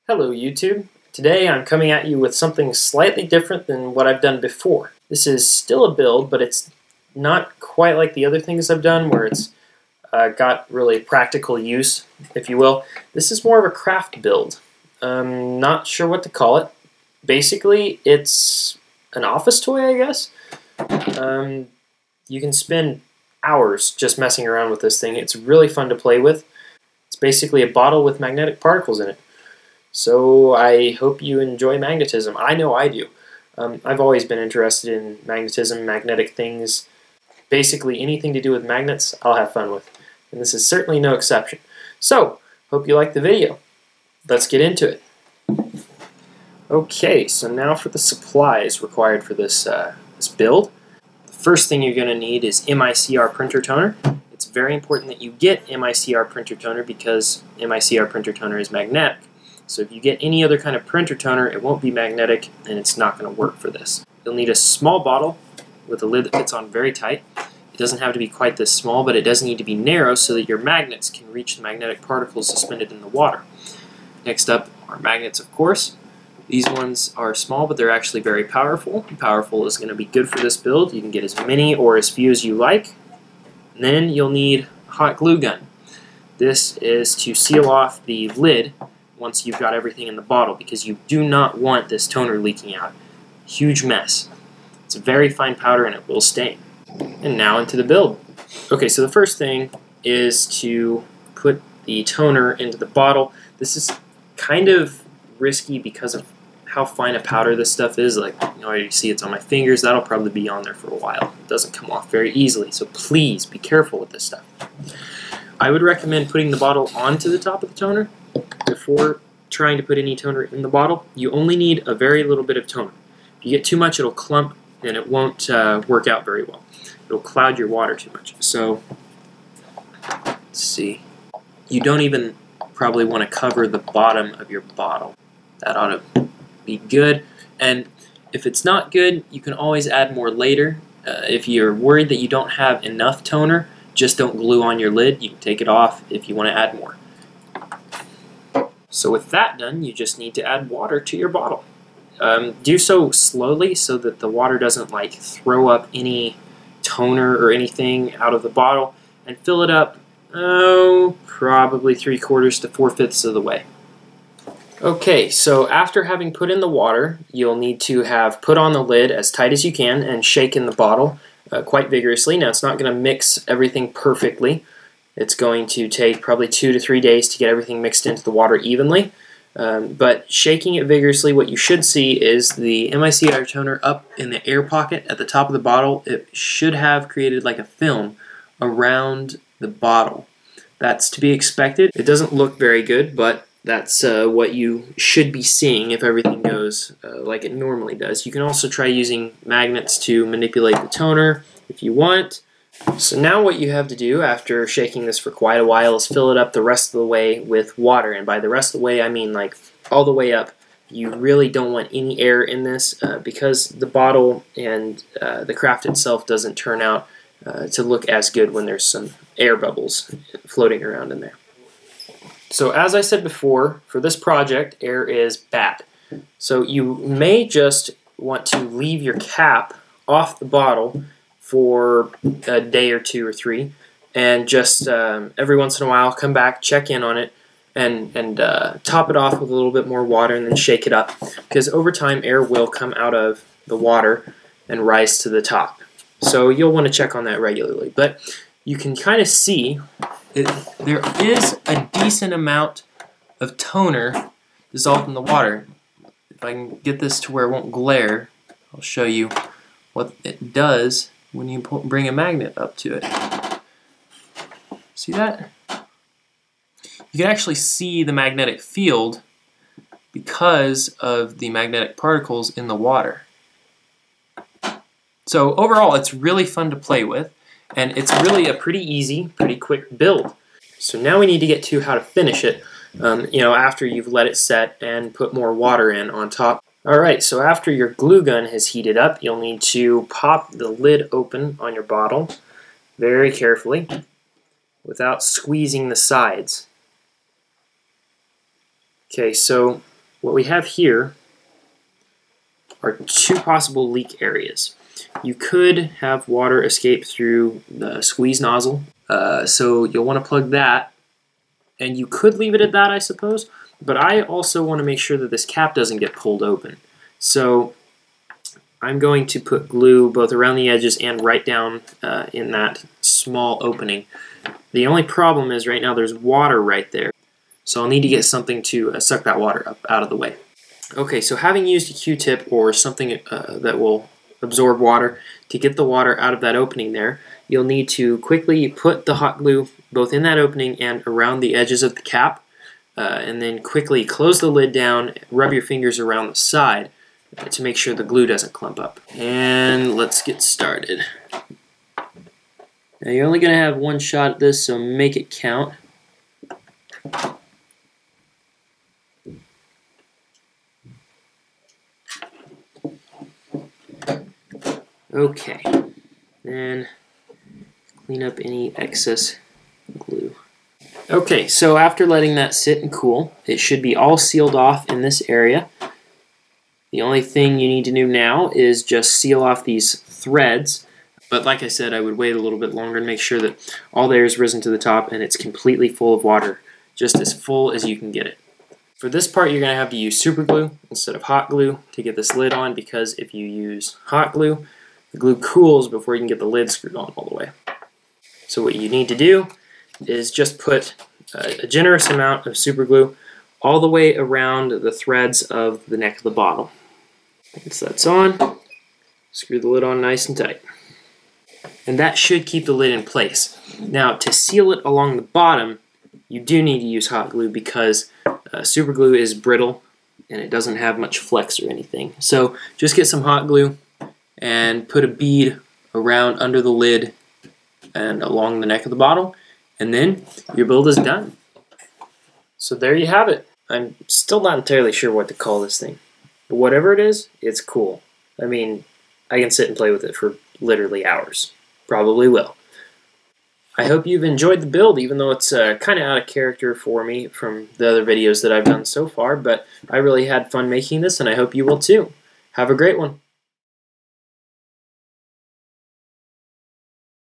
Hello YouTube. Today I'm coming at you with something slightly different than what I've done before. This is still a build, but it's not quite like the other things I've done where it's got really practical use, if you will. This is more of a craft build. I'm not sure what to call it. Basically, it's an office toy, I guess. You can spend hours just messing around with this thing. It's really fun to play with. It's basically a bottle with magnetic particles in it. So I hope you enjoy magnetism. I know I do. I've always been interested in magnetism, magnetic things. Basically anything to do with magnets, I'll have fun with. And this is certainly no exception. So, hope you like the video. Let's get into it. Okay, so now for the supplies required for this, this build. The first thing you're going to need is MICR printer toner. It's very important that you get MICR printer toner because MICR printer toner is magnetic. So if you get any other kind of printer toner, it won't be magnetic and it's not going to work for this. You'll need a small bottle with a lid that fits on very tight. It doesn't have to be quite this small, but it does need to be narrow so that your magnets can reach the magnetic particles suspended in the water. Next up are magnets, of course. These ones are small, but they're actually very powerful. Powerful is going to be good for this build. You can get as many or as few as you like. And then you'll need a hot glue gun. This is to seal off the lid once you've got everything in the bottle, because you do not want this toner leaking out. Huge mess. It's a very fine powder and it will stain. And now into the build. Okay, so the first thing is to put the toner into the bottle. This is kind of risky because of how fine a powder this stuff is. Like, you see it's on my fingers. That'll probably be on there for a while. It doesn't come off very easily, so please be careful with this stuff. I would recommend putting the bottle onto the top of the toner before trying to put any toner in the bottle. You only need a very little bit of toner. If you get too much, it'll clump and it won't work out very well. It'll cloud your water too much. So, let's see. You don't even probably want to cover the bottom of your bottle. That ought to be good. And if it's not good, you can always add more later. If you're worried that you don't have enough toner, just don't glue on your lid. You can take it off if you want to add more. So with that done, you just need to add water to your bottle. Do so slowly so that the water doesn't like throw up any toner or anything out of the bottle, and fill it up, probably 3/4 to 4/5 of the way. Okay, so after having put in the water, you'll need to have put on the lid as tight as you can and shake in the bottle quite vigorously. Now it's not going to mix everything perfectly. It's going to take probably 2 to 3 days to get everything mixed into the water evenly. But shaking it vigorously, what you should see is the MICR toner up in the air pocket at the top of the bottle. It should have created like a film around the bottle. That's to be expected. It doesn't look very good, but that's what you should be seeing if everything goes like it normally does. You can also try using magnets to manipulate the toner if you want. So now what you have to do after shaking this for quite a while is fill it up the rest of the way with water. And by the rest of the way, I mean like all the way up. You really don't want any air in this because the bottle and the craft itself doesn't turn out to look as good when there's some air bubbles floating around in there. So as I said before, for this project, air is bad. So you may just want to leave your cap off the bottle for a day or 2 or 3, and just every once in a while come back, check in on it, and top it off with a little bit more water and then shake it up, because over time air will come out of the water and rise to the top. So you'll want to check on that regularly. But you can kind of see there is a decent amount of toner dissolved in the water. If I can get this to where it won't glare, I'll show you what it does when you bring a magnet up to it. See that? You can actually see the magnetic field because of the magnetic particles in the water. So overall, it's really fun to play with, and it's really a pretty easy, pretty quick build. So now we need to get to how to finish it, after you've let it set and put more water in on top. Alright, so after your glue gun has heated up, you'll need to pop the lid open on your bottle very carefully without squeezing the sides. Okay, so what we have here are two possible leak areas. You could have water escape through the squeeze nozzle, so you'll want to plug that, and you could leave it at that, I suppose, but I also want to make sure that this cap doesn't get pulled open. So I'm going to put glue both around the edges and right down in that small opening. The only problem is right now there's water right there, so I'll need to get something to suck that water up out of the way. Okay, so having used a Q-tip or something that will absorb water to get the water out of that opening there, you'll need to quickly put the hot glue both in that opening and around the edges of the cap, and then quickly close the lid down, rub your fingers around the side to make sure the glue doesn't clump up. And let's get started. Now you're only going to have one shot at this, so make it count. Okay, then clean up any excess glue. Okay, so after letting that sit and cool, it should be all sealed off in this area. The only thing you need to do now is just seal off these threads, but like I said, I would wait a little bit longer and make sure that all the air is risen to the top and it's completely full of water, just as full as you can get it. For this part, you're going to have to use super glue instead of hot glue to get this lid on, because if you use hot glue, the glue cools before you can get the lid screwed on all the way. So what you need to do is just put a generous amount of super glue all the way around the threads of the neck of the bottle. Once that's on, screw the lid on nice and tight. And that should keep the lid in place. Now, to seal it along the bottom, you do need to use hot glue because super glue is brittle and it doesn't have much flex or anything. So just get some hot glue and put a bead around under the lid and along the neck of the bottle, and then your build is done. So there you have it. I'm still not entirely sure what to call this thing, but whatever it is, it's cool. I mean, I can sit and play with it for literally hours. Probably will. I hope you've enjoyed the build, even though it's kind of out of character for me from the other videos that I've done so far, but I really had fun making this, and I hope you will too. Have a great one.